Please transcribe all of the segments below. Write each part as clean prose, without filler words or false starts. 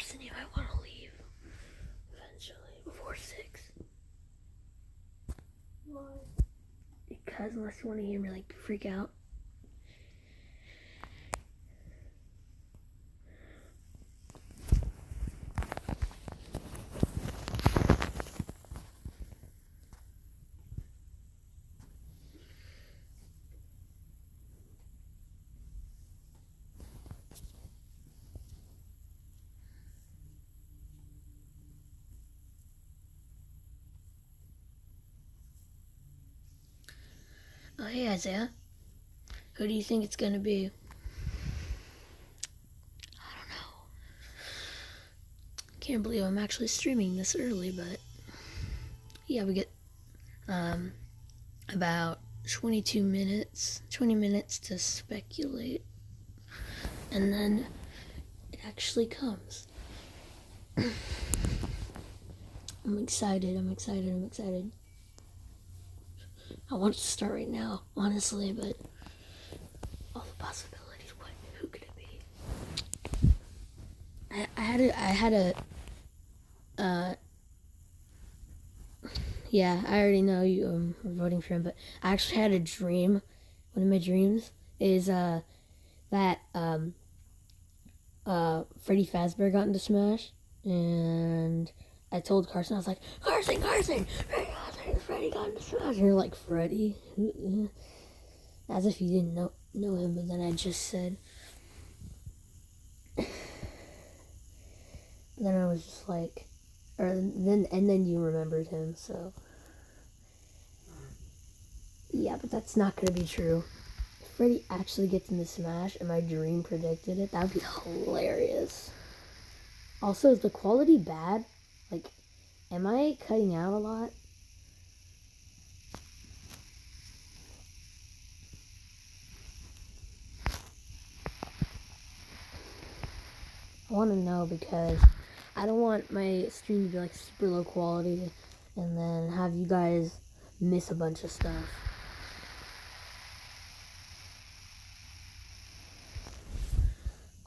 Destiny might want to leave eventually before 6. Why? Because unless you want to hear me like freak out. Oh, hey, Isaiah. Who do you think it's going to be? I don't know. Can't believe I'm actually streaming this early, but yeah, we get about 20 minutes to speculate, and then it actually comes. I'm excited. I want it to start right now, honestly, but all the possibilities. Who could it be? Yeah, I already know you are voting for him, but I actually had a dream. One of my dreams is that Freddy Fazbear got into Smash, and I told Carson, I was like, Carson, Freddy got into Smash, and you're like, Freddy? As if you didn't know him, but then I just said, then I was just like, and then you remembered him, so. Yeah, but that's not gonna be true. If Freddy actually gets into Smash and my dream predicted it, that would be hilarious. Also, is the quality bad? Like, am I cutting out a lot? I want to know because I don't want my stream to be like super low quality and then have you guys miss a bunch of stuff.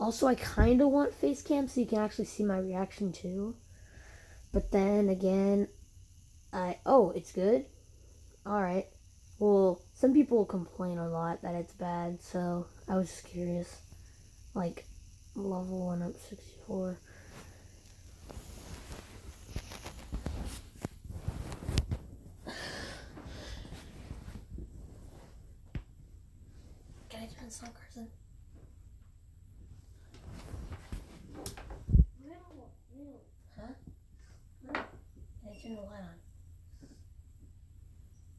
Also, I kind of want face cam so you can actually see my reaction too. But then again, oh, it's good? Alright. Well, some people complain a lot that it's bad, so I was just curious. Like, level 1 up 64. Can I turn this on, Carson? Huh? No. Can I turn the light on?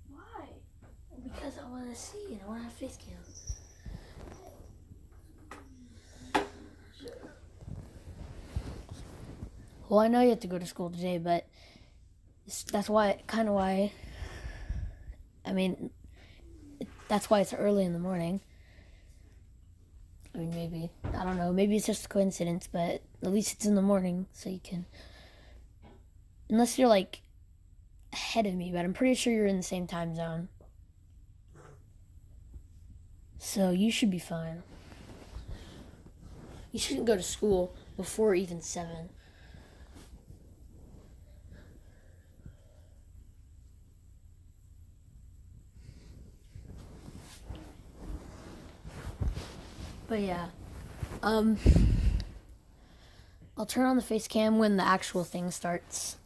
Why? Because I want to see and I want to have face cam. Well, I know you have to go to school today, but that's why, I mean, that's why it's early in the morning. I mean, maybe, I don't know, maybe it's just a coincidence, but at least it's in the morning, so you can, unless you're like ahead of me, but I'm pretty sure you're in the same time zone. So you should be fine. You shouldn't go to school before even 7. But yeah, I'll turn on the face cam when the actual thing starts.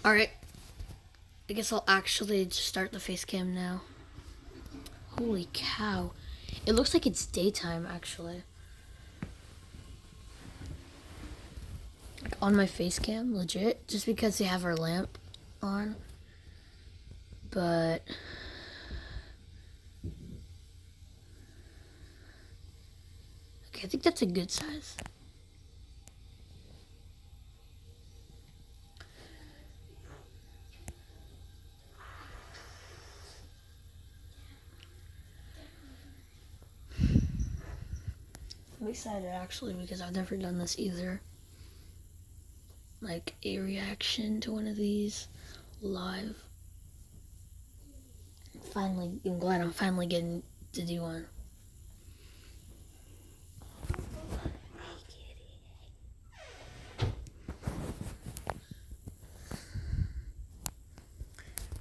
Alright, I guess I'll actually just start the face cam now. Holy cow. It looks like it's daytime, actually. Like on my face cam, legit, just because they have our lamp on. But okay, I think that's a good size. I'm excited actually because I've never done this either. Like a reaction to one of these live. I'm glad I'm finally getting to do one.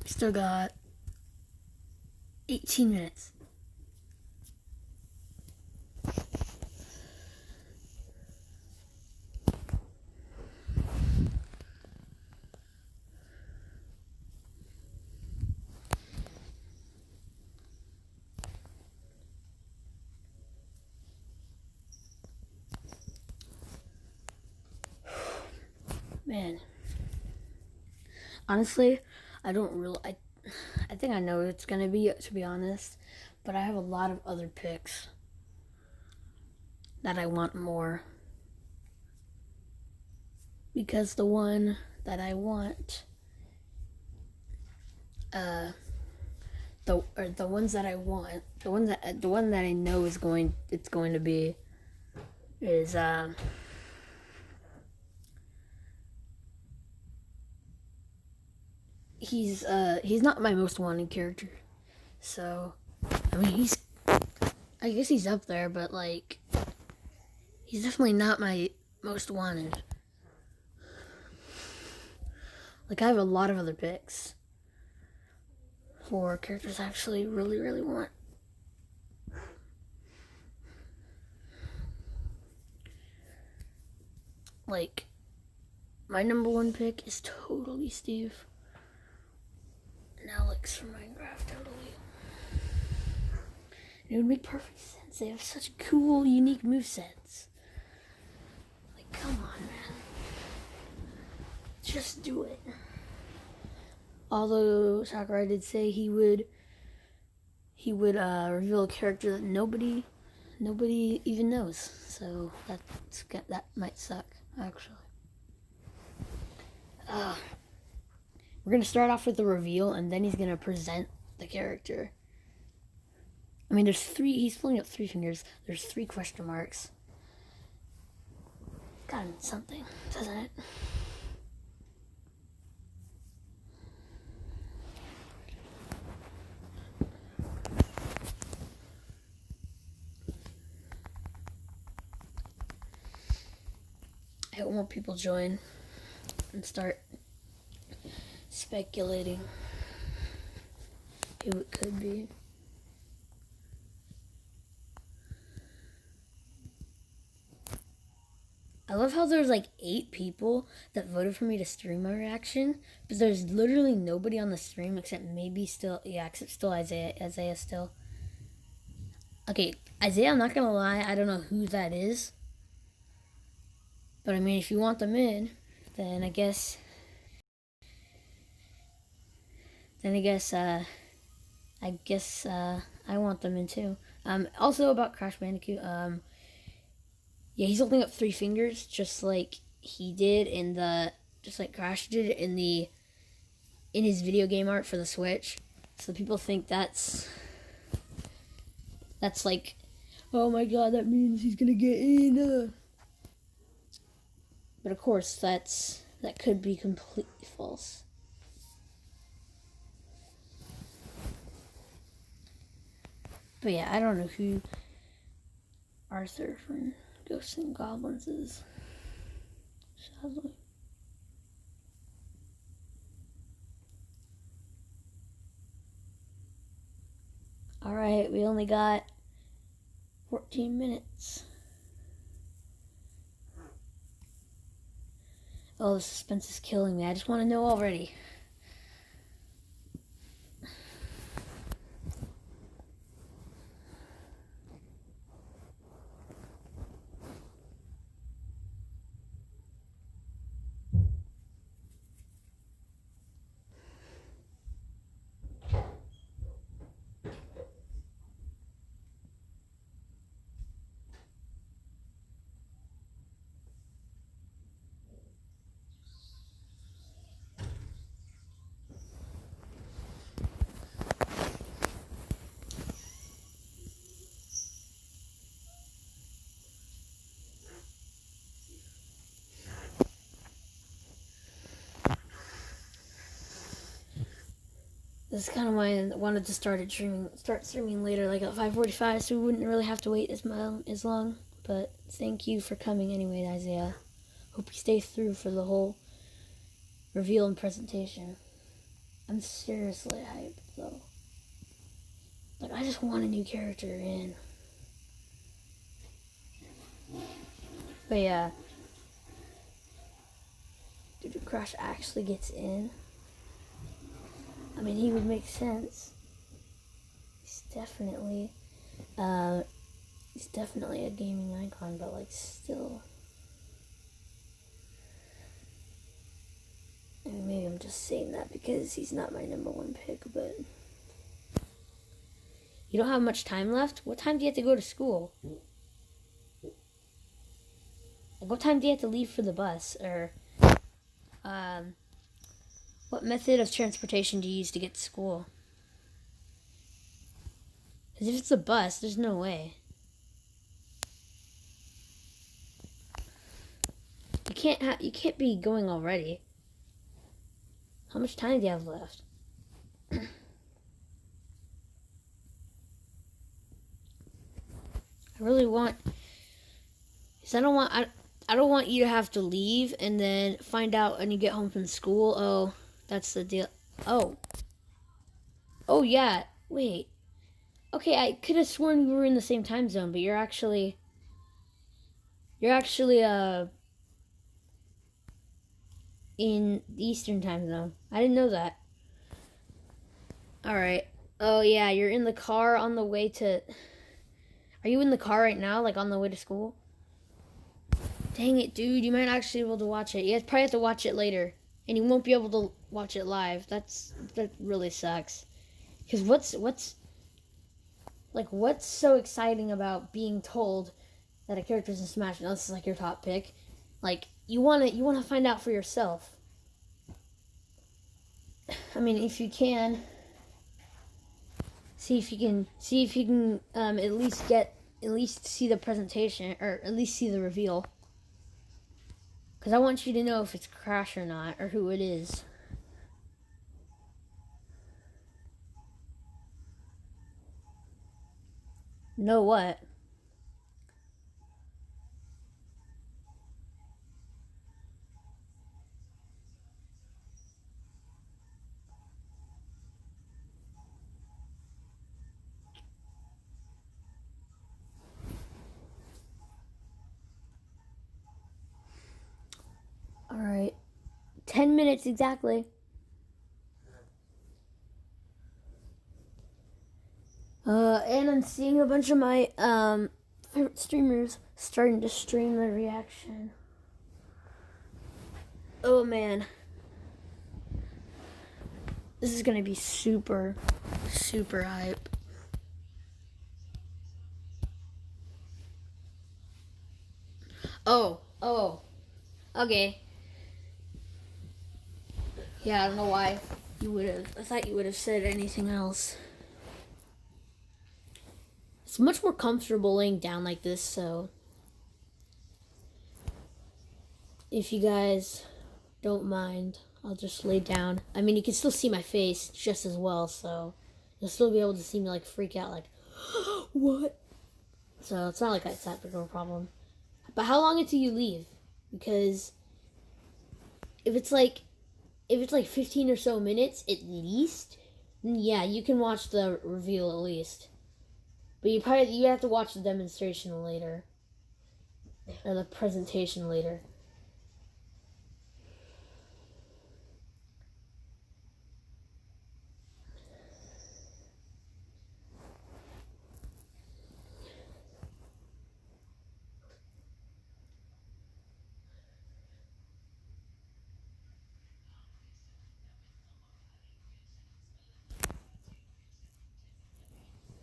Still got 18 minutes. Man, honestly, I think I know what it's gonna be, to be honest, but I have a lot of other picks that I want more, because the one that I want, the ones that I want, the one that I know it's going to be is he's not my most wanted character. So, I mean, I guess he's up there, but like, he's definitely not my most wanted. Like, I have a lot of other picks for characters I actually really, really want. Like, my number one pick is totally Steve. And Alex from Minecraft, totally. It would make perfect sense. They have such cool, unique movesets. Like, come on, man. Just do it. Although Sakurai did say he would reveal a character that nobody even knows. So that might suck, actually. We're gonna start off with the reveal, and then he's gonna present the character. I mean, he's pulling up 3 fingers. There's 3 question marks. Gotta mean something, doesn't it? I hope more people join and start speculating who it could be. I love how there's like 8 people that voted for me to stream my reaction, but there's literally nobody on the stream except Isaiah. Isaiah still. Okay, Isaiah, I'm not gonna lie, I don't know who that is. But I mean, if you want them in, then I guess I want them in too. Also about Crash Bandicoot, yeah, he's holding up 3 fingers, just like Crash did in his video game art for the Switch. So people think that's like, oh my god, that means he's gonna get in. But of course, that could be completely false. But yeah, I don't know who Arthur from Ghosts and Goblins is. Sadly. Alright, we only got 14 minutes. Oh, the suspense is killing me. I just want to know already. This is kind of why I wanted to start streaming later, like at 5:45, so we wouldn't really have to wait as long. But thank you for coming anyway, Isaiah. Hope you stay through for the whole reveal and presentation. I'm seriously hyped, though. Like, I just want a new character in. But yeah. Dude, if Crash actually gets in, I mean, he would make sense. He's definitely a gaming icon, but like still. I mean, maybe I'm just saying that because he's not my number one pick, but you don't have much time left? What time do you have to go to school? Like, what time do you have to leave for the bus? Or what method of transportation do you use to get to school? Because if it's a bus, there's no way. You can't be going already. How much time do you have left? I really want, because I don't want you to have to leave and then find out when you get home from school, oh, that's the deal. Oh yeah, wait. Okay, I could have sworn we were in the same time zone, but you're actually in the Eastern time zone. I didn't know that. Alright. Oh yeah, you're in the car on the way to... Are you in the car right now, like on the way to school? Dang it, dude, you might actually be able to watch it. You probably have to watch it later. And you won't be able to watch it live. That really sucks. Because what's so exciting about being told that a character's in Smash? Now this is like your top pick. Like, you wanna find out for yourself. I mean, if you can, see if you can at least see the presentation, or at least see the reveal. Because I want you to know if it's Crash or not, or who it is. Know what? Alright. 10 minutes exactly. And I'm seeing a bunch of my favorite streamers starting to stream their reaction. Oh man. This is gonna be super, super hype. Oh. Okay. Yeah, I don't know why I thought you would have said anything else. It's much more comfortable laying down like this, so if you guys don't mind, I'll just lay down. I mean, you can still see my face just as well, so you'll still be able to see me like freak out, like, what? So it's not like it's that big of a problem. But how long until you leave? Because if it's like 15 or so minutes at least, then yeah, you can watch the reveal at least. But you have to watch the demonstration later. Or the presentation later.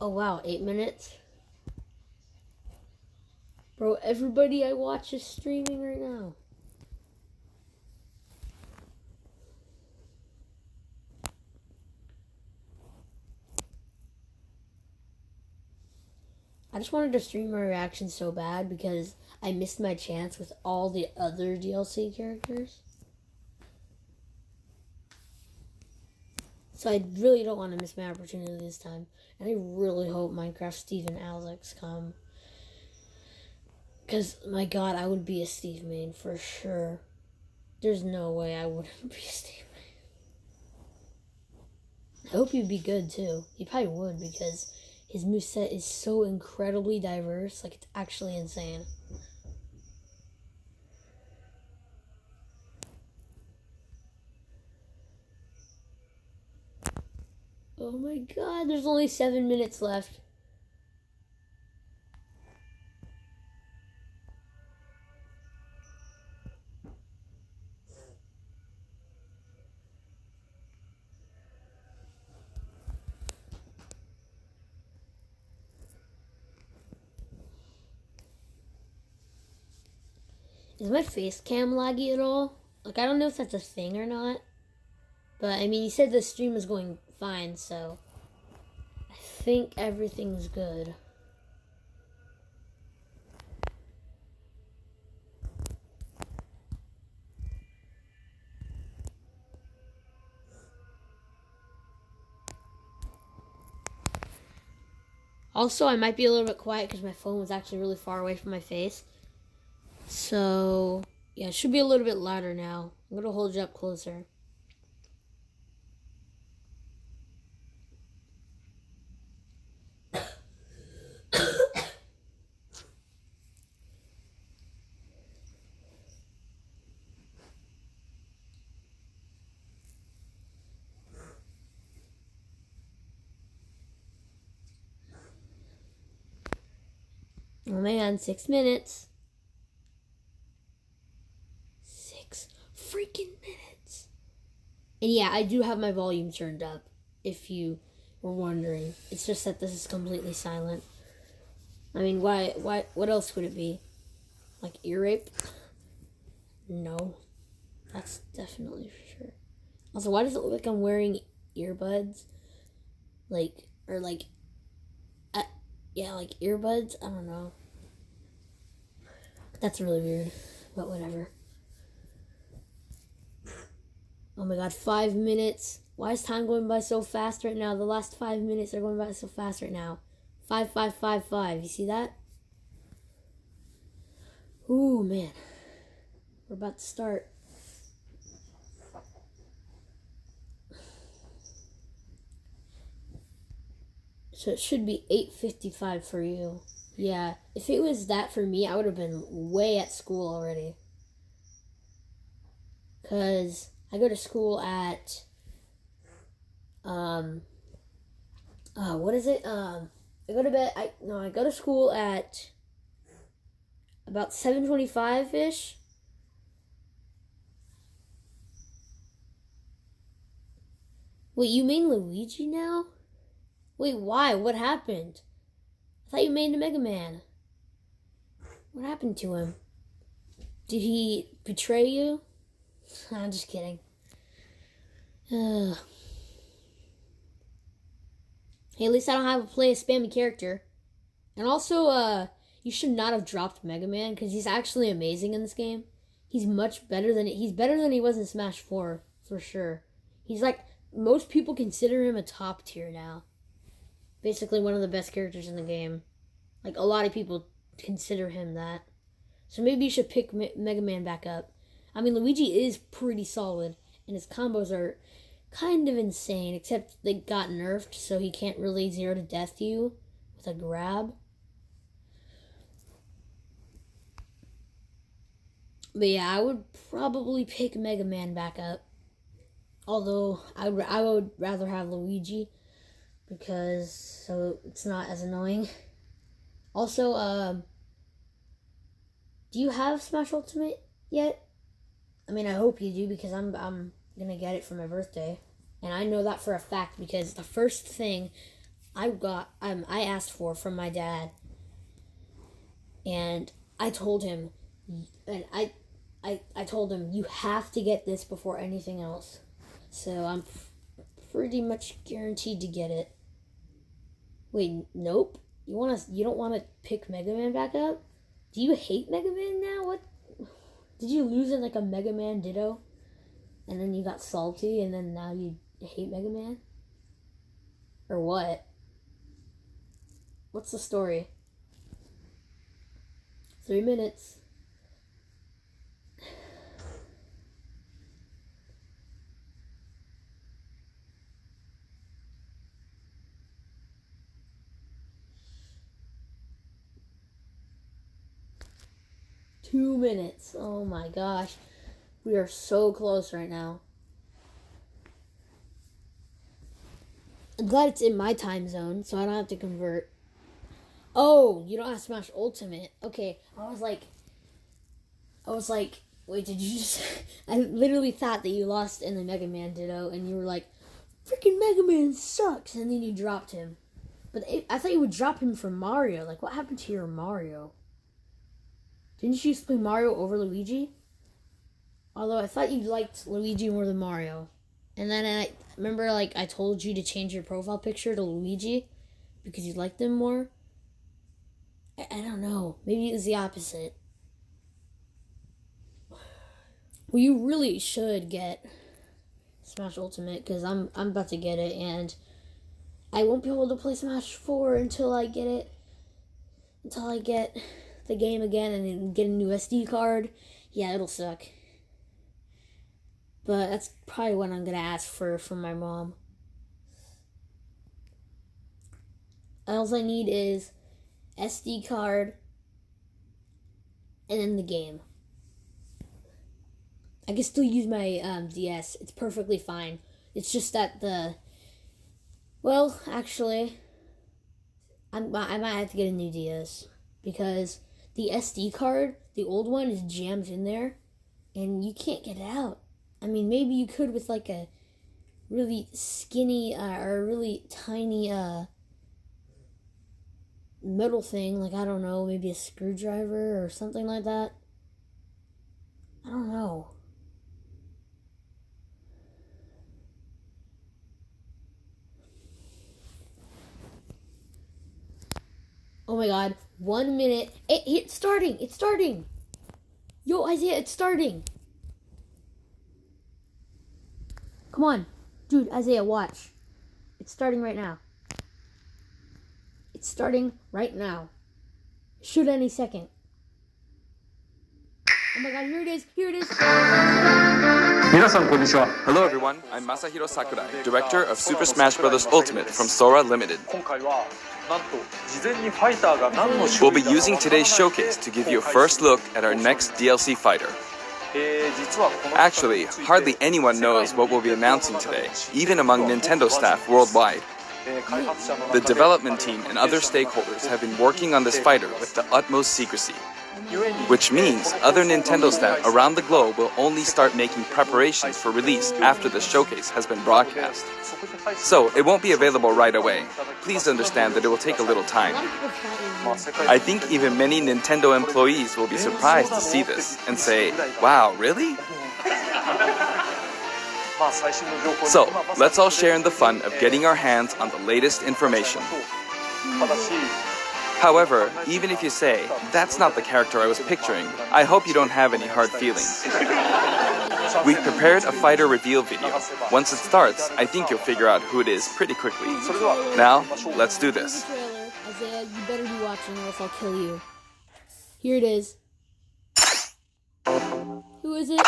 Oh wow, 8 minutes? Bro, everybody I watch is streaming right now. I just wanted to stream my reaction so bad because I missed my chance with all the other DLC characters. So I really don't want to miss my opportunity this time. And I really hope Minecraft Steve and Alex come. Because, my god, I would be a Steve main for sure. There's no way I wouldn't be a Steve main. I hope he'd be good too. He probably would because his moveset is so incredibly diverse. Like, it's actually insane. Oh my god, there's only 7 minutes left. Is my face cam laggy at all? Like, I don't know if that's a thing or not. But, I mean, you said the stream was going fine, so I think everything's good. Also, I might be a little bit quiet because my phone was actually really far away from my face. So, yeah, it should be a little bit louder now. I'm going to hold you up closer. Oh man, 6 minutes. 6 freaking minutes. And yeah, I do have my volume turned up, if you were wondering. It's just that this is completely silent. I mean, why, what else would it be? Like ear rape? No. That's definitely for sure. Also, why does it look like I'm wearing earbuds? Like, or like, yeah, like earbuds? I don't know. That's really weird, but whatever. Oh my god, 5 minutes. Why is time going by so fast right now? The last 5 minutes are going by so fast right now. 5, 5, 5, 5. You see that? Ooh, man. We're about to start. So it should be 8:55 for you. Yeah, if it was that for me, I would have been way at school already. Because I go to school at, what is it? I go to school at about 7:25-ish. Wait, you mean Luigi now? Wait, why? What happened? I thought you made a Mega Man. What happened to him? Did he betray you? I'm just kidding. Hey, at least I don't have to play a spammy character. And also, you should not have dropped Mega Man because he's actually amazing in this game. He's better than he was in Smash 4 for sure. He's like, most people consider him a top tier now. Basically one of the best characters in the game. Like, a lot of people consider him that. So maybe you should pick Mega Man back up. I mean, Luigi is pretty solid, and his combos are kind of insane, except they got nerfed, so he can't really 0 to death you with a grab. But yeah, I would probably pick Mega Man back up. Although, I would rather have Luigi, because so it's not as annoying. Also, do you have Smash Ultimate yet? I mean, I hope you do, because I'm gonna get it for my birthday. And I know that for a fact, because the first thing I asked for from my dad, and I told him, I told him, you have to get this before anything else. So I'm pretty much guaranteed to get it. Wait, nope. You don't want to pick Mega Man back up? Do you hate Mega Man now? What? Did you lose in like a Mega Man Ditto? And then you got salty and then now you hate Mega Man? Or what? What's the story? 3 minutes. Two minutes. Oh my gosh. We are so close right now. I'm glad it's in my time zone, so I don't have to convert. Oh, you don't have Smash Ultimate. Okay, I was like, wait, did you just... I literally thought that you lost in the Mega Man Ditto, and you were like, freaking Mega Man sucks, and then you dropped him. But I thought you would drop him for Mario. Like, what happened to your Mario? Didn't you used to play Mario over Luigi? Although I thought you liked Luigi more than Mario. And then I remember, like, I told you to change your profile picture to Luigi because you liked him more. I don't know. Maybe it was the opposite. Well, you really should get Smash Ultimate because I'm about to get it, and I won't be able to play Smash 4 until I get it. Until I get the game again and then get a new SD card. Yeah, it'll suck. But that's probably what I'm going to ask for from my mom. All I need is SD card and then the game. I can still use my DS. It's perfectly fine. It's just that well, actually, I might have to get a new DS because the SD card, the old one, is jammed in there, and you can't get it out. I mean, maybe you could with like a really skinny or a really tiny metal thing, like, I don't know, maybe a screwdriver or something like that. I don't know. Oh my god, 1 minute. It's starting. It's starting. Yo, Isaiah, it's starting. Come on. Dude, Isaiah, watch. It's starting right now. It's starting right now. Shoot any second. Oh my god, here it is. Here it is. Hello everyone, I'm Masahiro Sakurai, director of Super Smash Bros. Ultimate from Sora Limited. We'll be using today's showcase to give you a first look at our next DLC fighter. Actually, hardly anyone knows what we'll be announcing today, even among Nintendo staff worldwide. The development team and other stakeholders have been working on this fighter with the utmost secrecy, which means other Nintendo staff around the globe will only start making preparations for release after the showcase has been broadcast. So, it won't be available right away. Please understand that it will take a little time. I think even many Nintendo employees will be surprised to see this and say, wow, really? So, let's all share in the fun of getting our hands on the latest information. However, even if you say, that's not the character I was picturing, I hope you don't have any hard feelings. We've prepared a fighter reveal video. Once it starts, I think you'll figure out who it is pretty quickly. Now, let's do this. Isaiah, you better be watching or else I'll kill you. Here it is. Who is it?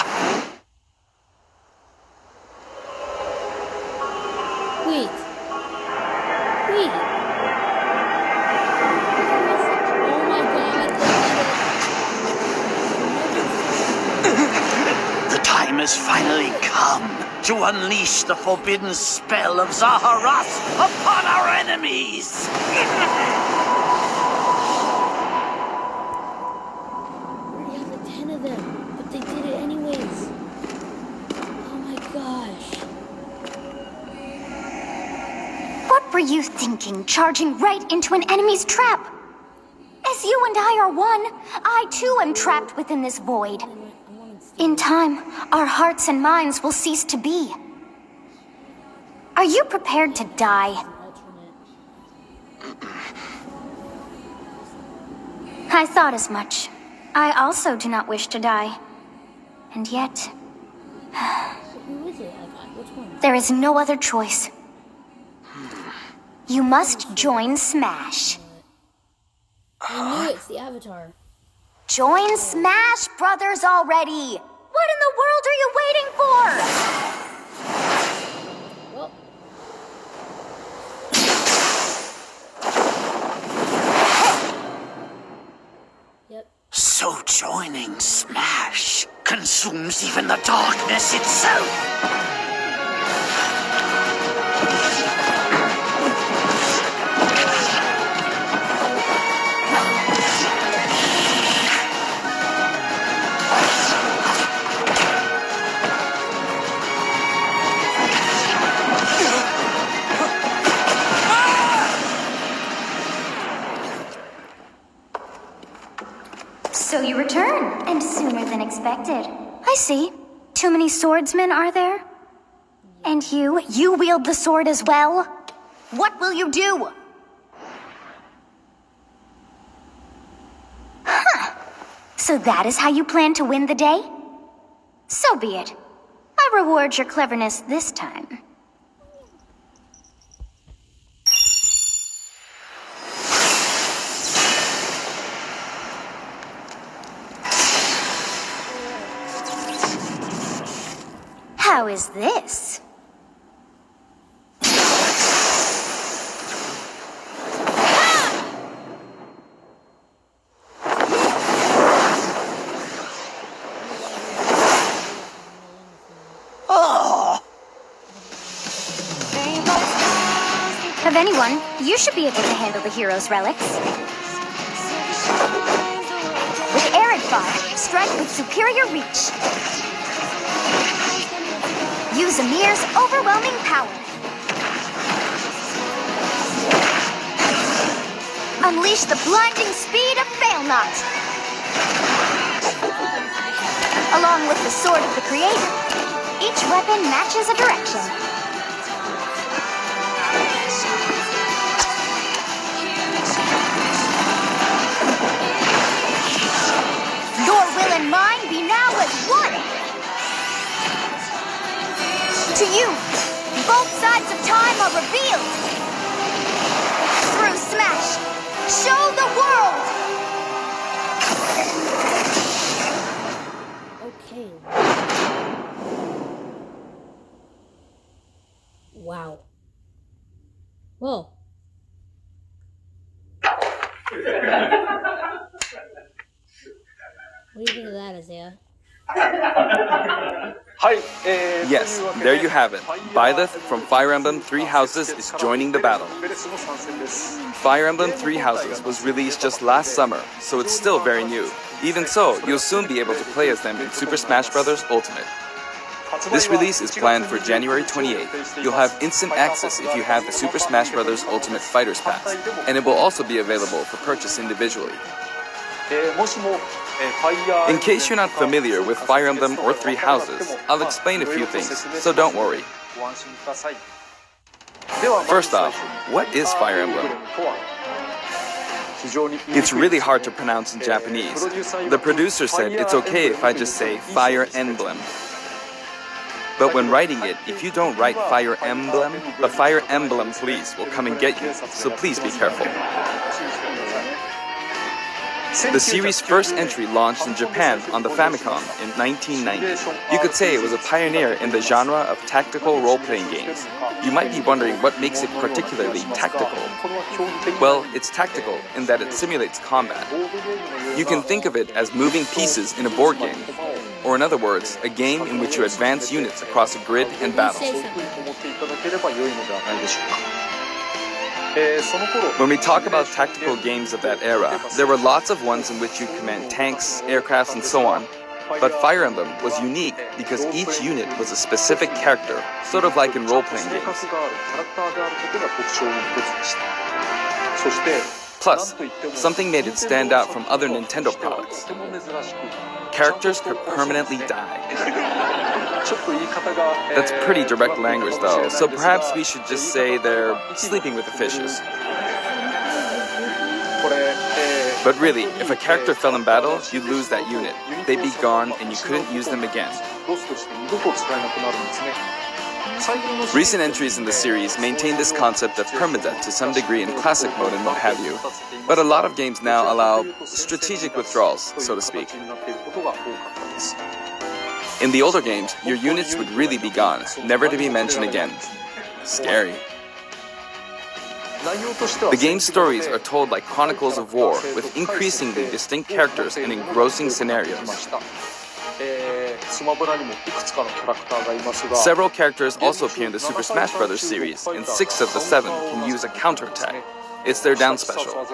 Wait. Wait. Oh my god. The time has finally come to unleash the forbidden spell of Zaharas upon our enemies! We already have like 10 of them, but they did it anyways. Oh my gosh. What were you thinking, charging right into an enemy's trap? As you and I are one, I too am trapped within this void. In time, our hearts and minds will cease to be. Are you prepared to die? I thought as much. I also do not wish to die. And yet, Who is it? Which one? there is no other choice. there is no other choice. 「 There is no other choice. 「 There is no other choice. You must join Smash. I knew it's the Avatar. Join Smash Brothers already! What in the world are you waiting for? Well, yep. So joining Smash consumes even the darkness itself. So you return, and sooner than expected. I see. Too many swordsmen, are there? And you wield the sword as well? What will you do? Huh. So that is how you plan to win the day? So be it. I reward your cleverness this time. How is this? Of anyone, you should be able to handle the hero's relics. With Arid Fire, strike with superior reach. Use Amir's overwhelming power. Unleash the blinding speed of Ṱṋὼ. Along with the sword of the creator, each weapon matches a direction. Your will and mine be now as one. To you, both sides of time are revealed. Through Smash, show the world! Okay. Wow. Whoa. What do you think of that, Isaiah? Yes, there you have it. Byleth from Fire Emblem Three Houses is joining the battle. Fire Emblem Three Houses was released just last summer, so it's still very new. Even so, you'll soon be able to play as them in Super Smash Bros. Ultimate. This release is planned for January 28th. You'll have instant access if you have the Super Smash Bros. Ultimate Fighters Pass, and it will also be available for purchase individually. In case you're not familiar with Fire Emblem or Three Houses, I'll explain a few things, so don't worry. First off, what is Fire Emblem? It's really hard to pronounce in Japanese. The producer said it's okay if I just say Fire Emblem. But when writing it, if you don't write Fire Emblem, the Fire Emblem police will come and get you, so please be careful. The series' first entry launched in Japan on the Famicom in 1990. You could say it was a pioneer in the genre of tactical role-playing games. You might be wondering what makes it particularly tactical. Well, it's tactical in that it simulates combat. You can think of it as moving pieces in a board game, or in other words, a game in which you advance units across a grid and battle. When we talk about tactical games of that era, there were lots of ones in which you command tanks, aircrafts, and so on. But Fire Emblem was unique because each unit was a specific character, sort of like in role-playing games. Plus, something made it stand out from other Nintendo products. Characters could permanently die. That's pretty direct language though, so perhaps we should just say they're sleeping with the fishes. But really, if a character fell in battle, you'd lose that unit. They'd be gone and you couldn't use them again. Recent entries in the series maintain this concept of permadeath to some degree in classic mode and what have you, but a lot of games now allow strategic withdrawals, so to speak. In the older games, your units would really be gone, never to be mentioned again. Scary. The game's stories are told like chronicles of war, with increasingly distinct characters and engrossing scenarios. Several characters also appear in the Super Smash Bros. Series, and 6 of the 7 can use a counterattack. It's their down special.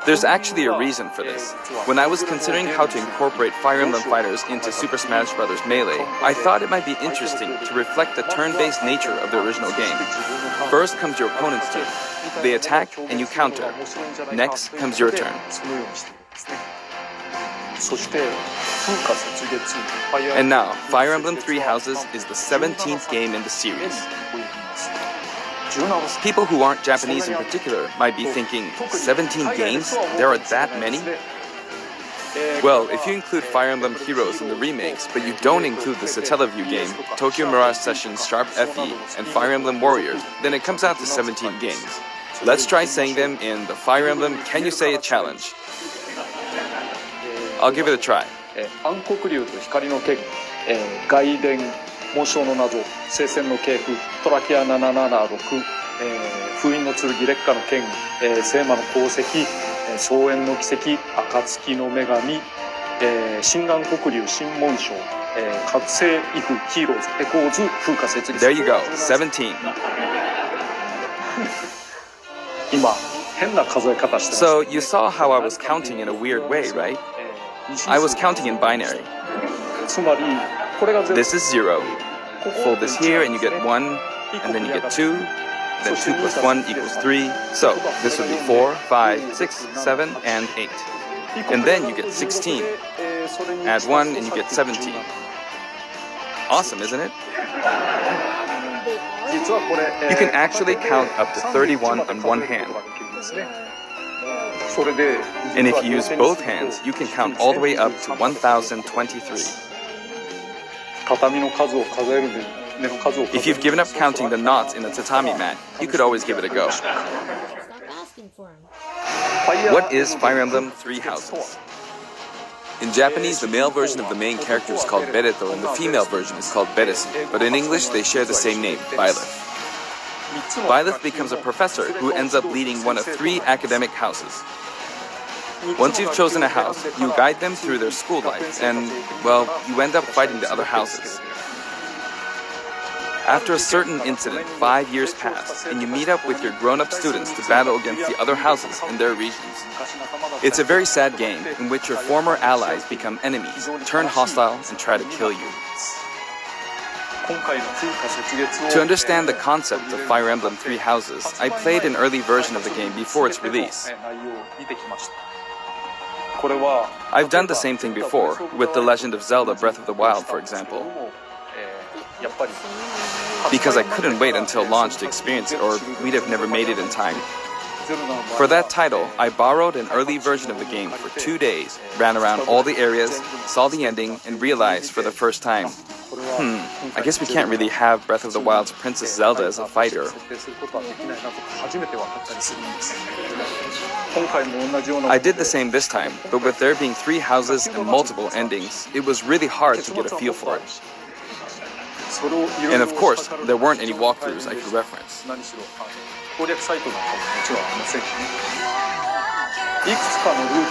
There's actually a reason for this. When I was considering how to incorporate Fire Emblem fighters into Super Smash Bros. Melee, I thought it might be interesting to reflect the turn-based nature of the original game. First comes your opponent's turn. They attack and you counter. Next comes your turn. And now, Fire Emblem Three Houses is the 17th game in the series. People who aren't Japanese in particular might be thinking, 17 games? There are that many? Well, if you include Fire Emblem Heroes in the remakes, but you don't include the Satellaview game, Tokyo Mirage Sessions Sharp FE, and Fire Emblem Warriors, then it comes out to 17 games. Let's try saying them in the Fire Emblem Can You Say It challenge. I'll give it a try. 暗黒竜と光の剣、外伝紋章の謎、聖戦の系譜、トラキア776、封印の剣、烈火の剣、聖魔の功績、荘園の奇跡、暁の女神、新眼黒竜新紋章、覚醒イフヒーローズエコーズ風化設立。There you go, 17. 今変な数え方してます。 So you saw how I was counting in a weird way, right? I was counting in binary. つまりこれが This is 0. Fold this here and you get 1, and then you get 2, then 2 plus 1 equals 3. So this would be 4, 5, 6, 7, and 8. And then you get 16. Add 1 and you get 17. Awesome, isn't it? You can actually count up to 31 on one hand. And if you use both hands, you can count all the way up to 1023. If you've given up counting the knots in a tatami mat, you could always give it a go. Stop asking for him. What is Fire Emblem Three Houses? In Japanese, the male version of the main character is called Bereto and the female version is called Beresu, but in English they share the same name, Byleth. Byleth becomes a professor who ends up leading one of 3 academic houses. Once you've chosen a house, you guide them through their school life, and, well, you end up fighting the other houses. After a certain incident, 5 years pass, and you meet up with your grown-up students to battle against the other houses in their regions. It's a very sad game in which your former allies become enemies, turn hostile, and try to kill you. To understand the concept of Fire Emblem Three Houses, I played an early version of the game before its release. I've done the same thing before, with The Legend of Zelda Breath of the Wild, for example. Because I couldn't wait until launch to experience it, or we'd have never made it in time. For that title, I borrowed an early version of the game for 2 days, ran around all the areas, saw the ending, and realized for the first time, I guess we can't really have Breath of the Wild's Princess Zelda as a fighter. I did the same this time, but with there being 3 houses and multiple endings, it was really hard to get a feel for it. And of course, there weren't any walkthroughs I could reference.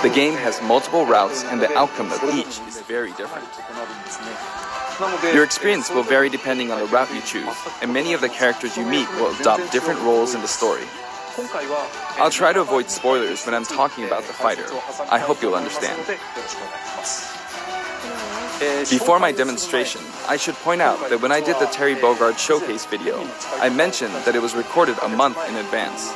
The game has multiple routes and the outcome of each is very different. Your experience will vary depending on the route you choose, and many of the characters you meet will adopt different roles in the story. I'll try to avoid spoilers when I'm talking about the fighter. I hope you'll understand. Before my demonstration, I should point out that when I did the Terry Bogard showcase video, I mentioned that it was recorded a month in advance.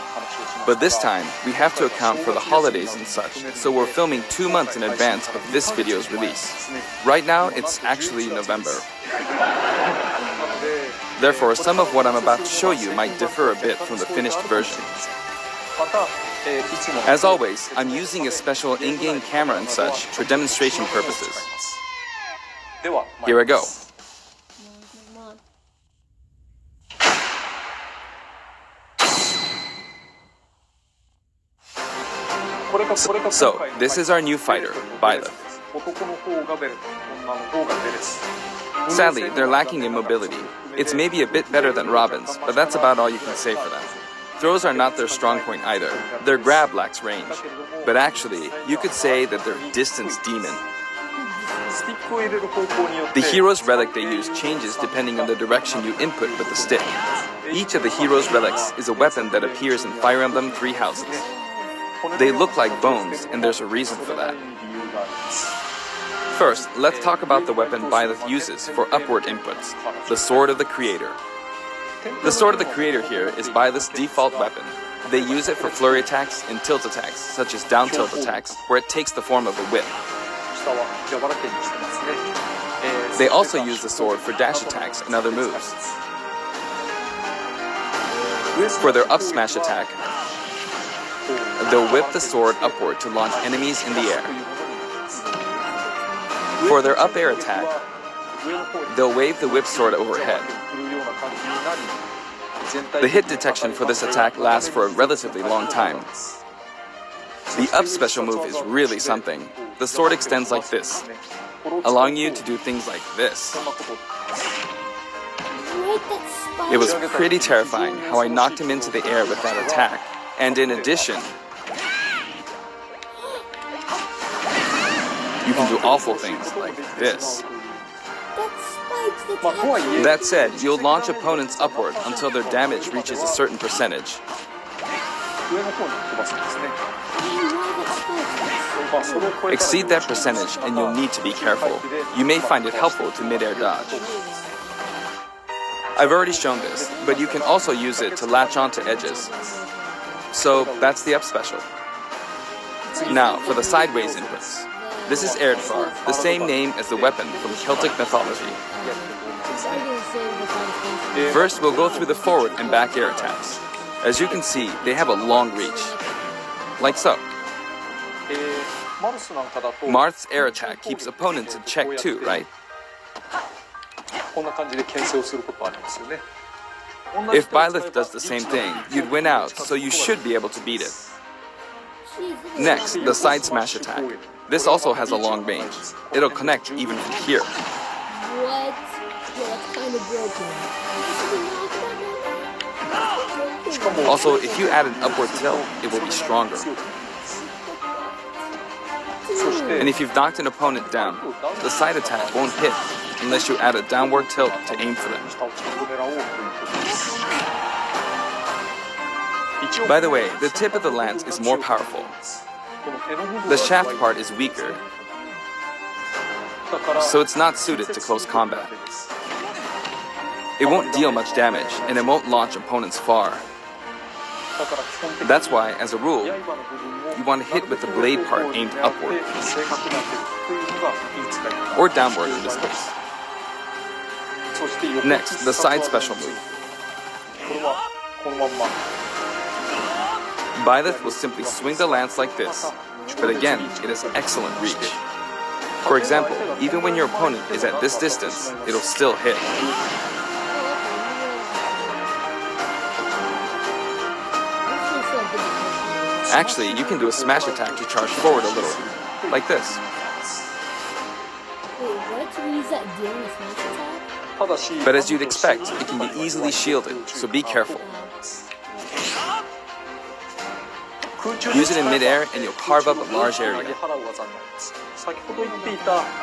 But this time, we have to account for the holidays and such, so we're filming 2 months in advance of this video's release. Right now, it's actually November. Therefore, some of what I'm about to show you might differ a bit from the finished version. As always, I'm using a special in-game camera and such for demonstration purposes. Here I go. So, this is our new fighter, Byleth. Sadly, they're lacking in mobility. It's maybe a bit better than Robin's, but that's about all you can say for them. Throws are not their strong point either. Their grab lacks range. But actually, you could say that they're distance demon. The hero's relic they use changes depending on the direction you input with the stick. Each of the hero's relics is a weapon that appears in Fire Emblem Three Houses. They look like bones, and there's a reason for that. First, let's talk about the weapon Byleth uses for upward inputs, the Sword of the Creator. The Sword of the Creator here is Byleth's default weapon. They use it for flurry attacks and tilt attacks, such as down tilt attacks, where it takes the form of a whip. They also use the sword for dash attacks and other moves. For their up smash attack, they'll whip the sword upward to launch enemies in the air. For their up air attack, they'll wave the whip sword overhead. The hit detection for this attack lasts for a relatively long time. The up special move is really something. The sword extends like this, allowing you to do things like this. It was pretty terrifying how I knocked him into the air with that attack. And in addition, you can do awful things like this. That said, you'll launch opponents upward until their damage reaches a certain percentage. Exceed that percentage and you'll need to be careful. You may find it helpful to mid-air dodge. I've already shown this, but you can also use it to latch onto edges. So that's the up special. Now for the sideways inputs. This is Erdfar, the same name as the weapon from Celtic mythology. First, we'll go through the forward and back air attacks. As you can see, they have a long reach. Like so. Marth's air attack keeps opponents in check too, right? If Byleth does the same thing, you'd win out, so you should be able to beat it. Next, the side smash attack. This also has a long range. It'll connect even from here. What? Yeah, that's kind of broken. Also, if you add an upward tilt, it will be stronger. And if you've knocked an opponent down, the side attack won't hit unless you add a downward tilt to aim for them. By the way, the tip of the lance is more powerful. The shaft part is weaker, so it's not suited to close combat. It won't deal much damage, and it won't launch opponents far. That's why, as a rule, you want to hit with the blade part aimed upward, or downward in this case. Next, the side special move. Byleth will simply swing the lance like this, but again, it has excellent reach. For example, even when your opponent is at this distance, it'll still hit. Actually, you can do a smash attack to charge forward a little, like this. Wait, what? We use that during a smash attack? But as you'd expect, it can be easily shielded, so be careful. Use it in midair and you'll carve up a large area.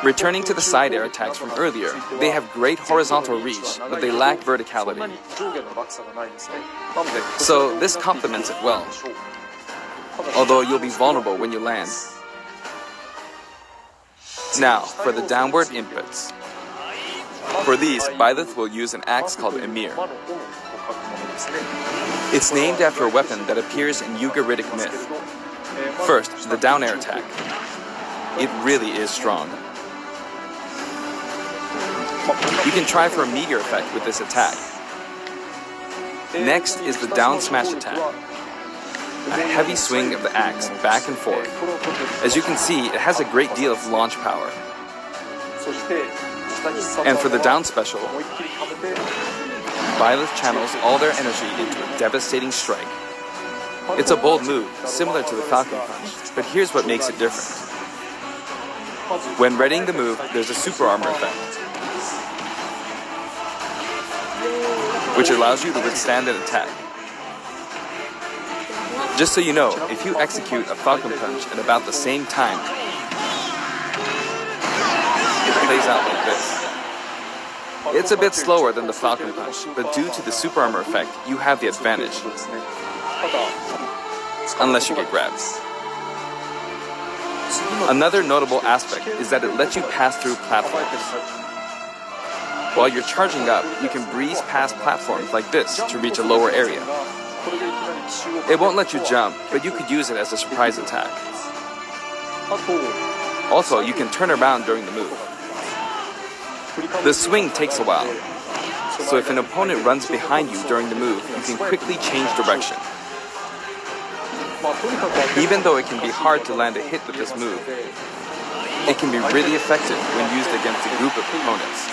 Returning to the side air attacks from earlier, they have great horizontal reach, but they lack verticality. So this complements it well, although you'll be vulnerable when you land. Now, for the downward inputs. For these, Byleth will use an axe called Emir. It's named after a weapon that appears in Ugaritic myth. First, the down air attack. It really is strong. You can try for a meteor effect with this attack. Next is the down smash attack. A heavy swing of the axe back and forth. As you can see, it has a great deal of launch power. And for the down special, Byleth channels all their energy into a devastating strike. It's a bold move, similar to the Falcon Punch, but here's what makes it different. When readying the move, there's a super armor effect, which allows you to withstand an attack. Just so you know, if you execute a Falcon Punch at about the same time, it plays out like this. It's a bit slower than the Falcon Punch, but due to the super armor effect, you have the advantage. Unless you get grabbed. Another notable aspect is that it lets you pass through platforms. While you're charging up, you can breeze past platforms like this to reach a lower area. It won't let you jump, but you could use it as a surprise attack. Also, you can turn around during the move. The swing takes a while, so if an opponent runs behind you during the move, you can quickly change direction. Even though it can be hard to land a hit with this move, it can be really effective when used against a group of opponents.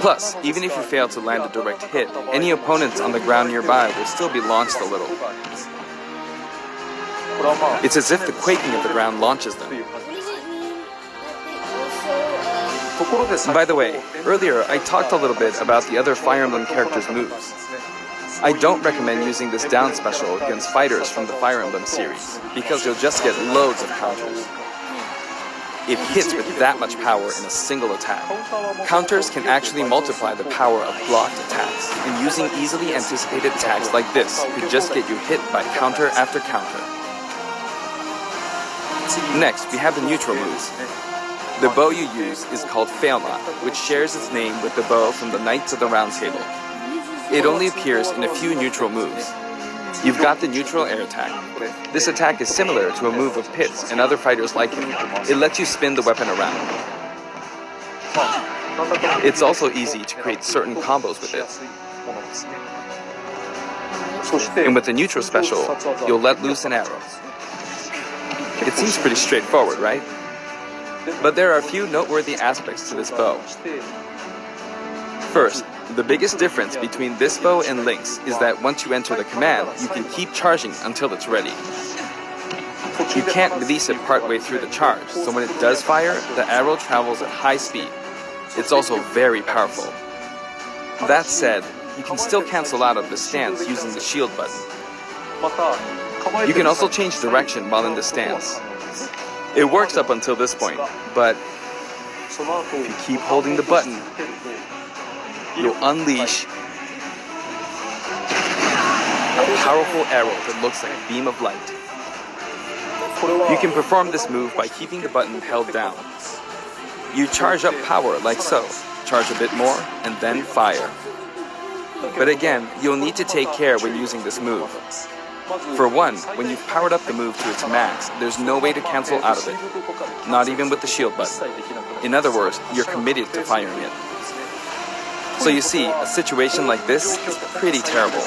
Plus, even if you fail to land a direct hit, any opponents on the ground nearby will still be launched a little. It's as if the quaking of the ground launches them. By the way, earlier I talked a little bit about the other Fire Emblem characters' moves. I don't recommend using this down special against fighters from the Fire Emblem series, because you'll just get loads of counters. It hits with that much power in a single attack. Counters can actually multiply the power of blocked attacks, and using easily anticipated attacks like this could just get you hit by counter after counter. Next, we have the neutral moves. The bow you use is called Ṱṋὼlo, which shares its name with the bow from the Knights of the Round Table. It only appears in a few neutral moves. You've got the neutral air attack. This attack is similar to a move of Pit's and other fighters like him. It lets you spin the weapon around. It's also easy to create certain combos with it. And with the neutral special, you'll let loose an arrow. It seems pretty straightforward, right? But there are a few noteworthy aspects to this bow. First, the biggest difference between this bow and Link's is that once you enter the command, you can keep charging until it's ready. You can't release it partway through the charge, so when it does fire, the arrow travels at high speed. It's also very powerful. That said, you can still cancel out of the stance using the shield button. You can also change direction while in the stance. It works up until this point, but if you keep holding the button, you'll unleash a powerful arrow that looks like a beam of light. You can perform this move by keeping the button held down. You charge up power like so, charge a bit more, and then fire. But again, you'll need to take care when using this move. For one, when you've powered up the move to its max, there's no way to cancel out of it. Not even with the shield button. In other words, you're committed to firing it. So you see, a situation like this is pretty terrible.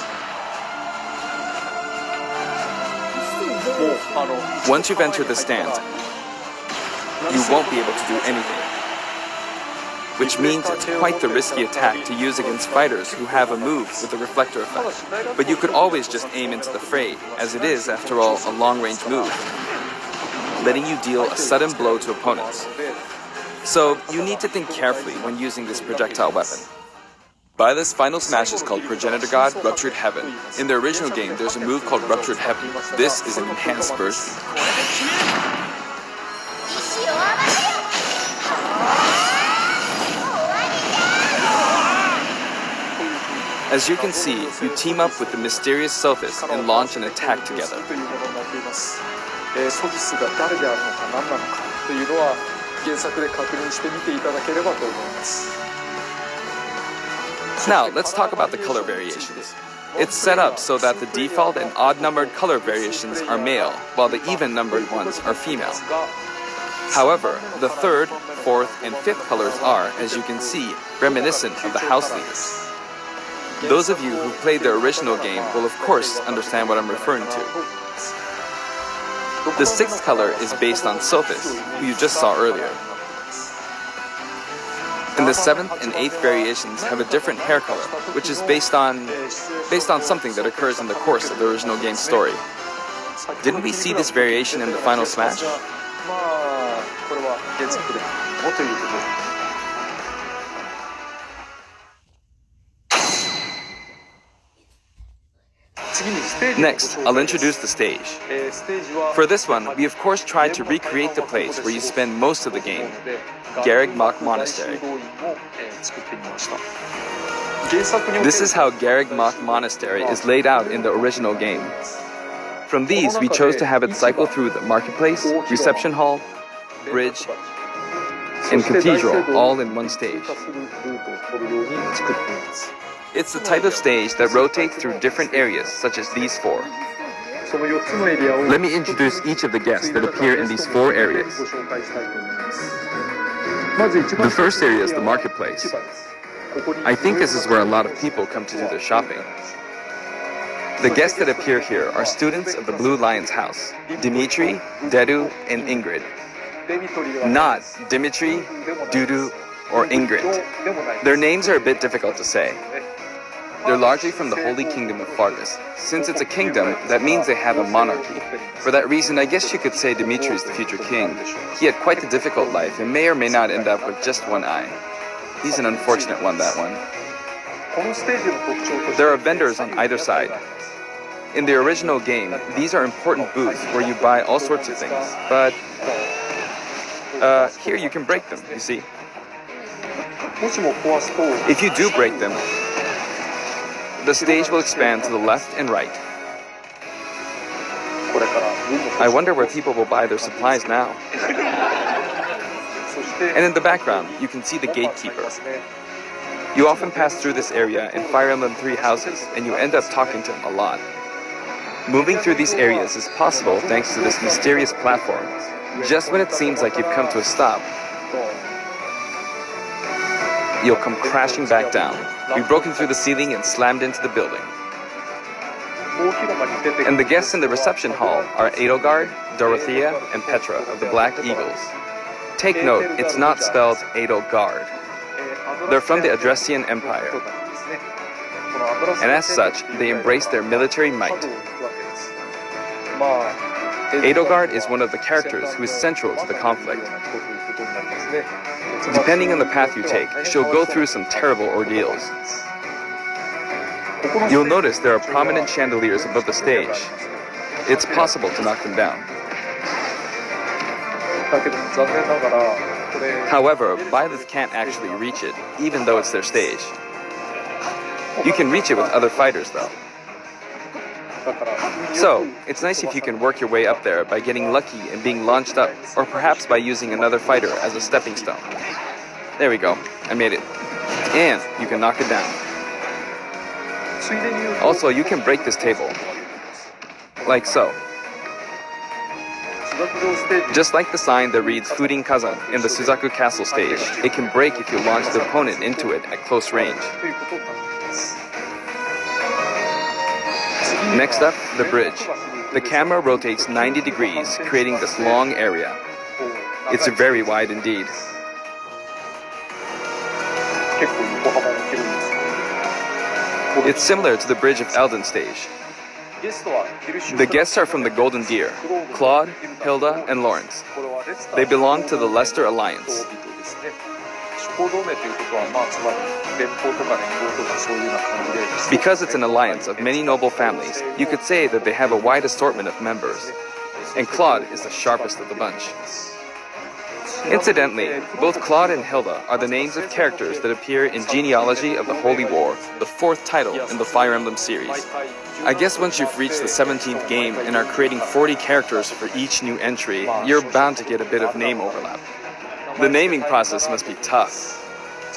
Once you've entered the stance, you won't be able to do anything. Which means it's quite the risky attack to use against fighters who have a move with a reflector effect. But you could always just aim into the fray, as it is, after all, a long-range move, letting you deal a sudden blow to opponents. So you need to think carefully when using this projectile weapon. Byleth's final smash is called Progenitor God Ruptured Heaven. In the original game, there's a move called Ruptured Heaven. This is an enhanced version. As you can see, you team up with the mysterious Sophist and launch an attack together. Now, let's talk about the color variations. It's set up so that the default and odd-numbered color variations are male, while the even-numbered ones are female. However, the third, fourth, and fifth colors are, as you can see, reminiscent of the house leaders. Those of you who played the original game will of course understand what I'm referring to. The sixth color is based on Sophist, who you just saw earlier. And the the 7th and 8th variations have a different hair color, which is based on something that occurs in the course of the original game's story. Didn't we see this variation in the final Smash? Next, I'll introduce the stage. For this one, we of course tried to recreate the place where you spend most of the game, Garreg Mach Monastery. This is how Garreg Mach Monastery is laid out in the original game. From these, we chose to have it cycle through the marketplace, reception hall, bridge, and cathedral all in one stage. It's the type of stage that rotates through different areas, such as these 4. Let me introduce each of the guests that appear in these 4 areas. The first area is the marketplace. I think this is where a lot of people come to do their shopping. The guests that appear here are students of the Blue Lion's house, Dimitri, Dedu, and Ingrid. Not Dimitri, Dudu, or Ingrid. Their names are a bit difficult to say. They're largely from the Holy Kingdom of Fargus. Since it's a kingdom, that means they have a monarchy. For that reason, I guess you could say Dimitri is the future king. He had quite a difficult life and may or may not end up with just one eye. He's an unfortunate one, that one. There are vendors on either side. In the original game, these are important booths where you buy all sorts of things, but here you can break them, you see. If you do break them, the stage will expand to the left and right. I wonder where people will buy their supplies now. And in the background, you can see the gatekeeper. You often pass through this area in Fire Emblem 3 houses, and you end up talking to him a lot. Moving through these areas is possible thanks to this mysterious platform. Just when it seems like you've come to a stop, you'll come crashing back down. You've broken through the ceiling and slammed into the building. And the guests in the reception hall are Edelgard, Dorothea, and Petra of the Black Eagles. Take note, it's not spelled Edelgard. They're from the Adressian Empire. And as such, they embrace their military might. Edelgard is one of the characters who is central to the conflict. Depending on the path you take, she'll go through some terrible ordeals. You'll notice there are prominent chandeliers above the stage. It's possible to knock them down. However, Byleth can't actually reach it, even though it's their stage. You can reach it with other fighters, though. So, it's nice if you can work your way up there by getting lucky and being launched up, or perhaps by using another fighter as a stepping stone. There we go, I made it. And you can knock it down. Also, you can break this table. Like so. Just like the sign that reads Furin Kazan in the Suzaku Castle stage, it can break if you launch the opponent into it at close range. Next up, the bridge. The camera rotates 90 degrees, creating this long area. It's very wide indeed. It's similar to the Bridge of Elden stage. The guests are from the Golden Deer, Claude, Hilda, and Lawrence. They belong to the Leicester Alliance. Because it's an alliance of many noble families, you could say that they have a wide assortment of members. And Claude is the sharpest of the bunch. Incidentally, both Claude and Hilda are the names of characters that appear in Genealogy of the Holy War, the 4th title in the Fire Emblem series. I guess once you've reached the 17th game and are creating 40 characters for each new entry, you're bound to get a bit of name overlap. The naming process must be tough.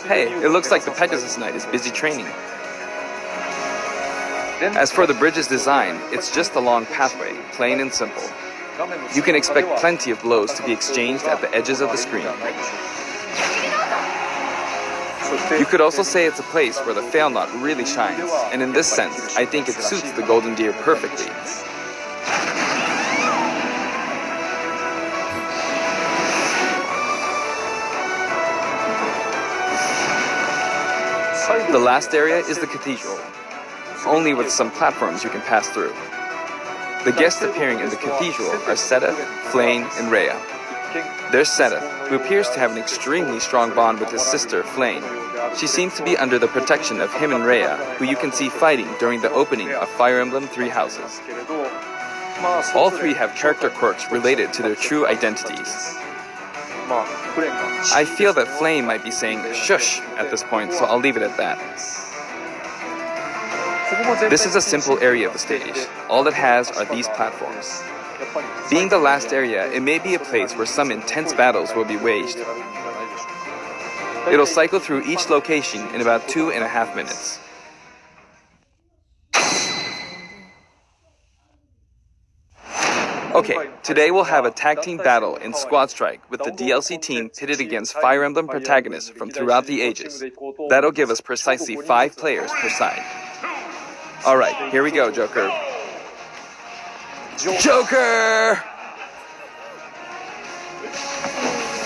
Hey, it looks like the Pegasus Knight is busy training. As for the bridge's design, it's just a long pathway, plain and simple. You can expect plenty of blows to be exchanged at the edges of the screen. You could also say it's a place where the Ṱṋὼlo really shines, and in this sense, I think it suits the Golden Deer perfectly. The last area is the cathedral, only with some platforms you can pass through. The guests appearing in the cathedral are Sedith, Ṱṋễ, and Rhea. There's Sedith, who appears to have an extremely strong bond with his sister, Ṱṋễ. She seems to be under the protection of him and Rhea, who you can see fighting during the opening of Fire Emblem Three Houses. All three have character quirks related to their true identities. I feel that Ṱṋễ might be saying shush at this point, so I'll leave it at that. This is a simple area of the stage. All it has are these platforms. Being the last area, it may be a place where some intense battles will be waged. It'll cycle through each location in about 2.5 minutes. Okay, today we'll have a tag team battle in Squad Strike with the DLC team pitted against Fire Emblem protagonists from throughout the ages. That'll give us precisely 5 players per side. Alright, here we go, Joker. Joker!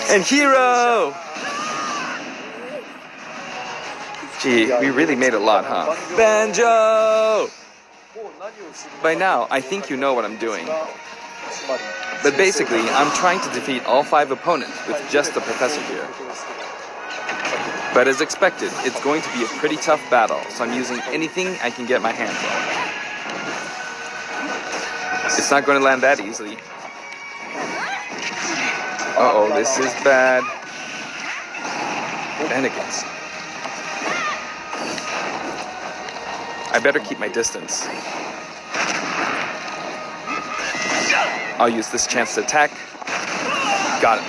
And Hero! Gee, we really made a lot, huh? Banjo! By now, I think you know what I'm doing. But basically, I'm trying to defeat all 5 opponents with just the professor here. But as expected, it's going to be a pretty tough battle, so I'm using anything I can get my hands on. It's not going to land that easily. Uh-oh, this is bad. Bennigan's. I better keep my distance. I'll use this chance to attack. Got him.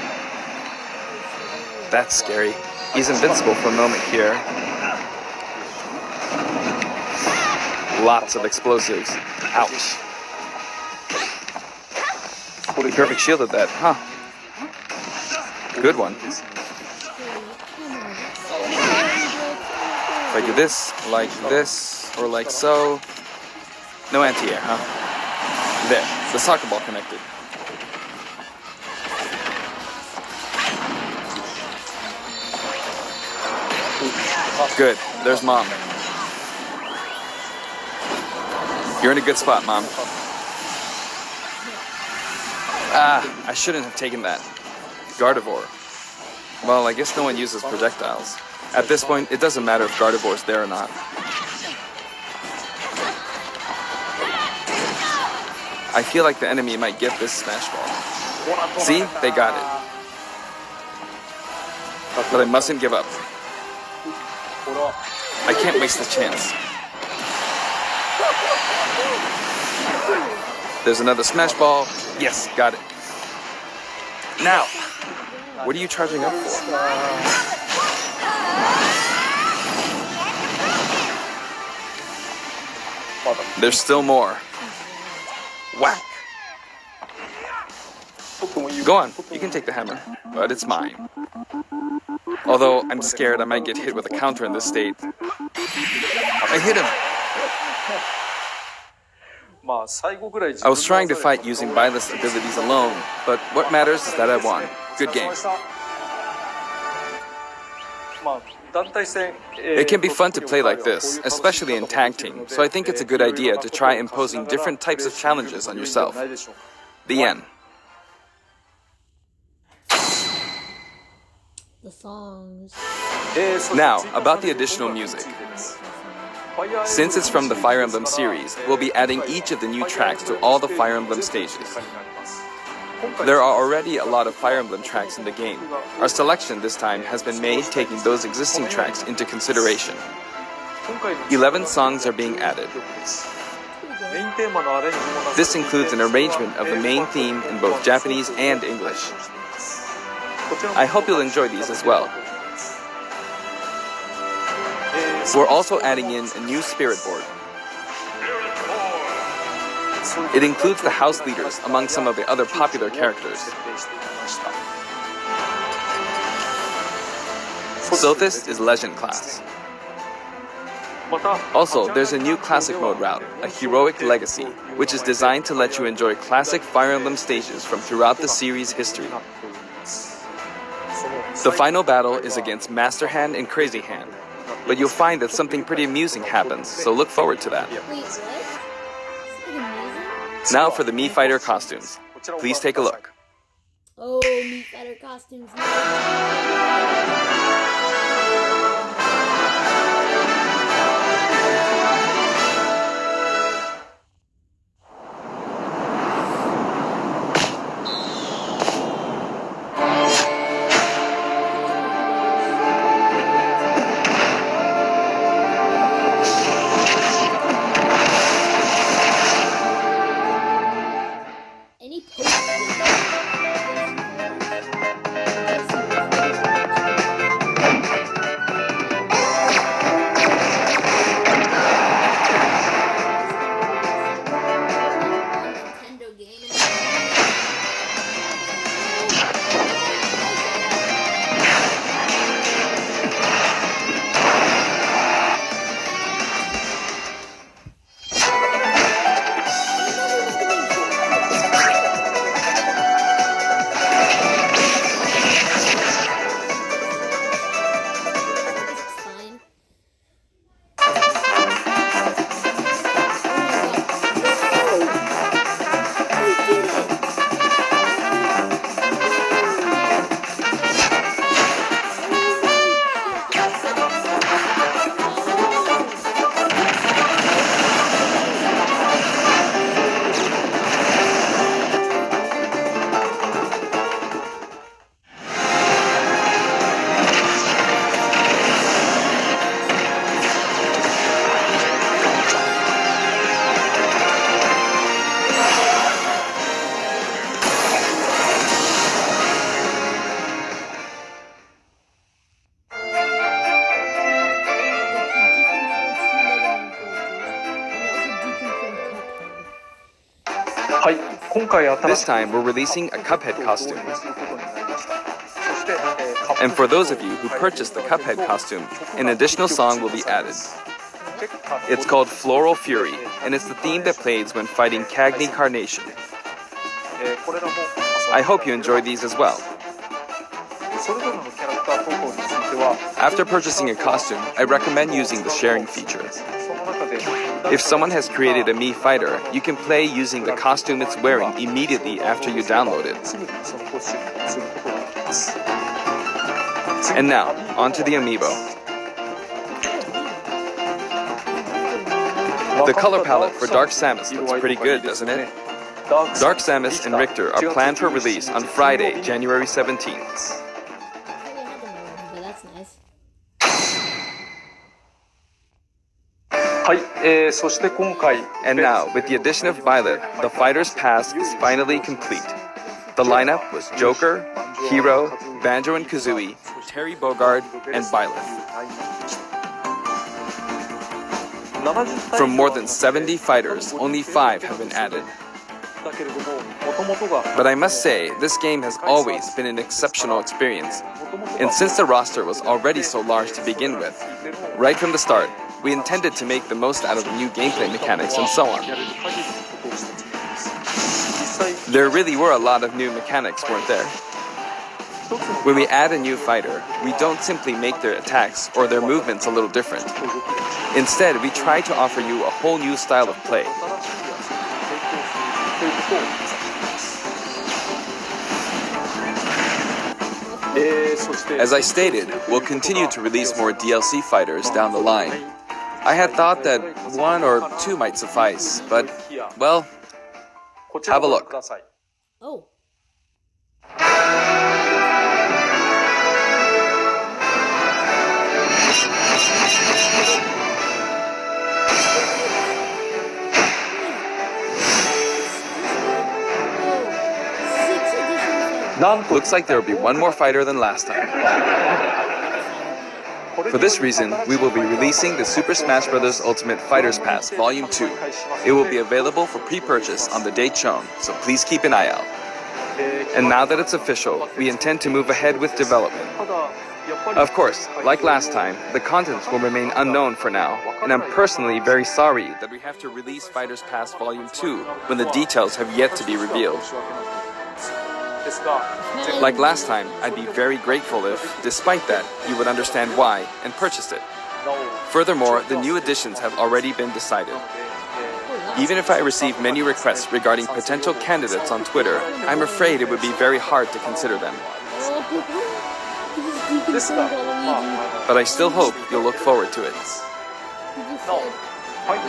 That's scary. He's invincible for a moment here. Lots of explosives. Ouch. Perfect shielded that, huh? Good one. If I do this, or like so. No anti-air, huh? There, the soccer ball connected. Good, there's Mom. You're in a good spot, Mom. Ah, I shouldn't have taken that. Gardevoir. Well, I guess no one uses projectiles. At this point, it doesn't matter if Gardevoir's there or not. I feel like the enemy might get this smash ball. See? They got it. But I mustn't give up. I can't waste this chance. There's another smash ball. Yes, got it. Now, what are you charging up for? There's still more. Whack. Go on, you can take the hammer, but it's mine. Although I'm scared I might get hit with a counter in this state. I hit him. I was trying to fight using Byleth's abilities alone, but what matters is that I won. Good game. It can be fun to play like this, especially in tag team, so I think it's a good idea to try imposing different types of challenges on yourself. The end. The songs. Now, about the additional music. Since it's from the Fire Emblem series, we'll be adding each of the new tracks to all the Fire Emblem stages. There are already a lot of Fire Emblem tracks in the game. Our selection this time has been made taking those existing tracks into consideration. 11 songs are being added. This includes an arrangement of the main theme in both Japanese and English. I hope you'll enjoy these as well. We're also adding in a new spirit board. It includes the house leaders among some of the other popular characters. Sothis is Legend class. Also, there's a new Classic Mode route, a Heroic Legacy, which is designed to let you enjoy classic Fire Emblem stages from throughout the series' history. The final battle is against Master Hand and Crazy Hand. but you'll find that something pretty amusing happens, so look forward to that. Wait, what? Something amazing? Now for the Mii Fighter costumes. Please take a look. Oh, Mii Fighter costumes. Any Nintendo game. This time we're releasing a Cuphead costume. And for those of you who purchased the Cuphead costume, an additional song will be added. It's called Floral Fury, and it's the theme that plays when fighting Cagney Carnation. I hope you enjoy these as well. After purchasing a costume, I recommend using the sharing feature. If someone has created a Mii Fighter, you can play using the costume it's wearing immediately after you download it. And now, onto the amiibo. The color palette for Dark Samus looks pretty good, doesn't it? Dark Samus and Richter are planned for release on Friday, January 17th. But that's nice. And now, with the addition of Violet, the Fighter's Pass is finally complete. The lineup was Joker, Hero, Banjo and Kazooie, Terry Bogard, and Violet. From more than 70 fighters, only 5 have been added. But I must say, this game has always been an exceptional experience. And since the roster was already so large to begin with, right from the start, we intended to make the most out of the new gameplay mechanics and so on. There really were a lot of new mechanics, weren't there? When we add a new fighter, we don't simply make their attacks or their movements a little different. Instead, we try to offer you a whole new style of play. As I stated, we'll continue to release more DLC fighters down the line. I had thought that 1 or 2 might suffice, but, well, have a look. Oh. Looks like there will be 1 more fighter than last time. For this reason, we will be releasing the Super Smash Bros. Ultimate Fighters Pass Volume 2. It will be available for pre-purchase on the date shown, so please keep an eye out. And now that it's official, we intend to move ahead with development. Of course, like last time, the contents will remain unknown for now, and I'm personally very sorry that we have to release Fighters Pass Volume 2 when the details have yet to be revealed. Like last time, I'd be very grateful if, despite that, you would understand why and purchase it. Furthermore, the new additions have already been decided. Even if I receive many requests regarding potential candidates on Twitter, I'm afraid it would be very hard to consider them. But I still hope you'll look forward to it.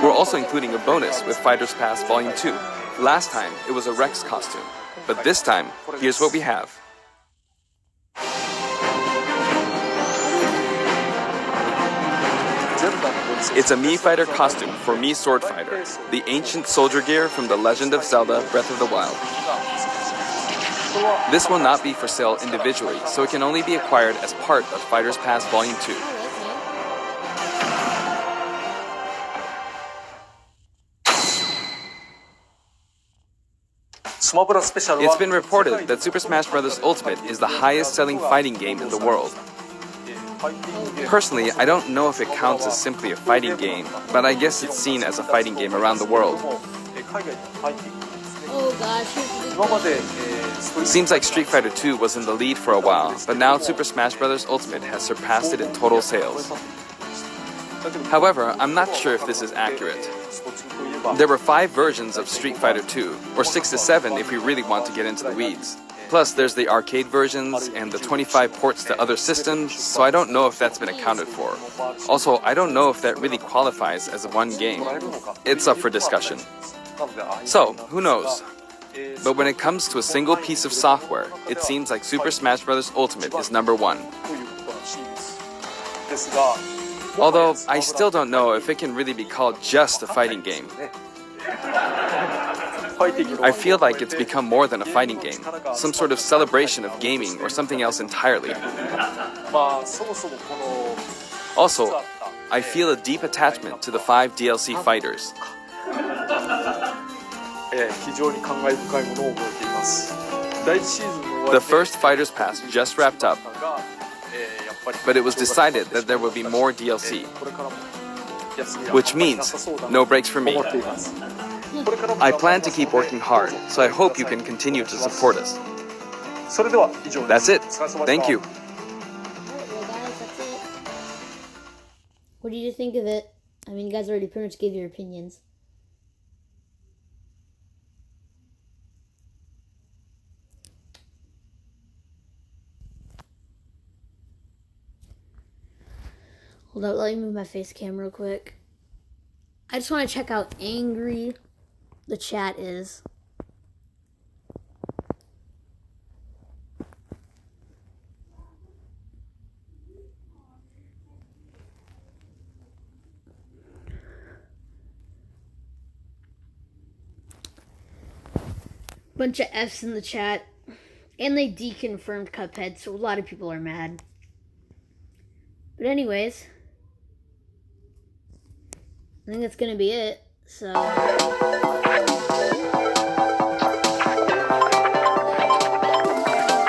We're also including a bonus with Fighters Pass Volume 2. Last time, it was a Rex costume. But this time, here's what we have. It's a Mii Fighter costume for Mii Sword Fighter, the ancient soldier gear from The Legend of Zelda Breath of the Wild. This will not be for sale individually, so it can only be acquired as part of Fighters Pass Volume 2. It's been reported that Super Smash Bros. Ultimate is the highest-selling fighting game in the world. Personally, I don't know if it counts as simply a fighting game, but I guess it's seen as a fighting game around the world. Oh gosh. Seems like Street Fighter 2 was in the lead for a while, but now Super Smash Bros. Ultimate has surpassed it in total sales. However, I'm not sure if this is accurate. There were 5 versions of Street Fighter 2, or 6 to 7 if we really want to get into the weeds. Plus, there's the arcade versions and the 25 ports to other systems, so I don't know if that's been accounted for. Also, I don't know if that really qualifies as one game. It's up for discussion. So, who knows? But when it comes to a single piece of software, it seems like Super Smash Bros. Ultimate is number 1. Although, I still don't know if it can really be called just a fighting game. I feel like it's become more than a fighting game, some sort of celebration of gaming or something else entirely. Also, I feel a deep attachment to the 5 DLC fighters. The first Fighters Pass just wrapped up, but it was decided that there would be more DLC, which means no breaks for me. I plan to keep working hard, so I hope you can continue to support us. That's it. Thank you. Well, guys, that's it. What do you think of it? I mean, you guys already pretty much gave your opinions. Hold up, let me move my face cam real quick. I just want to check how angry the chat is. Bunch of F's in the chat. And they deconfirmed Cuphead, so a lot of people are mad. But anyways, I think that's gonna be it. So alright, anyways,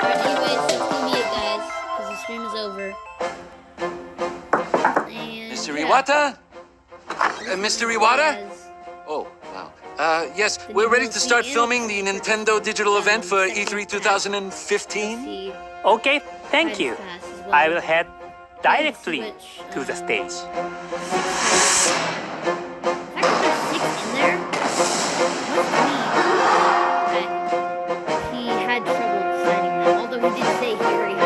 that's gonna be it, guys, because the stream is over. And Mr. Iwata? Mr. Iwata? guys, Oh, wow. Yes, we're ready to start filming the Nintendo digital event for E3 2015. see Okay, thank you. Fighters Pass as well. I will head directly Switch, to the stage. The fact that there's 6 in there must mean that he had trouble deciding them. Although he did say he already